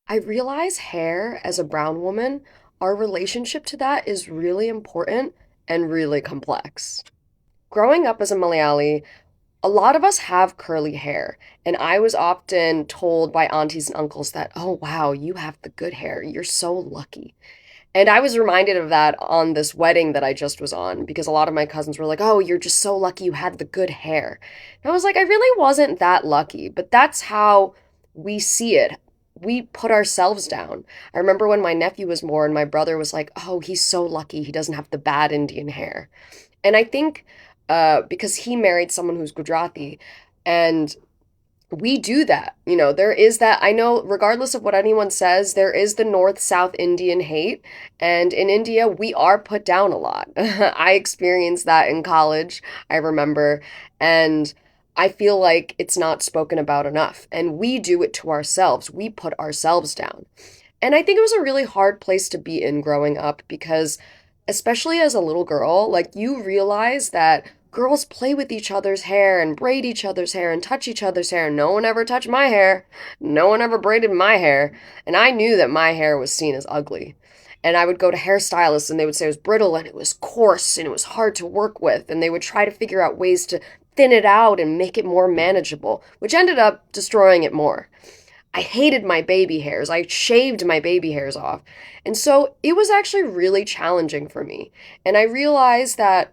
I realize hair as a brown woman, our relationship to that is really important and really complex. Growing up as a Malayali, a lot of us have curly hair, and I was often told by aunties and uncles that, oh, wow, you have the good hair. You're so lucky. And I was reminded of that on this wedding that I just was on because a lot of my cousins were like, oh, you're just so lucky you had the good hair. And I was like, I really wasn't that lucky, but that's how we see it. We put ourselves down. I remember when my nephew was born, my brother was like, oh, he's so lucky he doesn't have the bad Indian hair. And I think because he married someone who's Gujarati, and we do that. There is that. I know, regardless of what anyone says, there is the North South Indian hate. And in India, we are put down a lot. I experienced that in college, I remember. And I feel like it's not spoken about enough. And we do it to ourselves, we put ourselves down. And I think it was a really hard place to be in growing up because, especially as a little girl, like you realize that girls play with each other's hair and braid each other's hair and touch each other's hair. No one ever touched my hair. No one ever braided my hair. And I knew that my hair was seen as ugly. And I would go to hairstylists and they would say it was brittle and it was coarse and it was hard to work with. And they would try to figure out ways to thin it out and make it more manageable, which ended up destroying it more. I hated my baby hairs. I shaved my baby hairs off. And so it was actually really challenging for me. And I realized that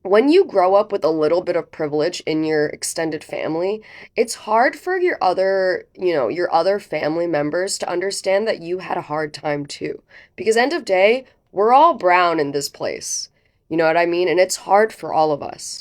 when you grow up with a little bit of privilege in your extended family, it's hard for your other family members to understand that you had a hard time too. Because end of day, we're all brown in this place. You know what I mean? And it's hard for all of us.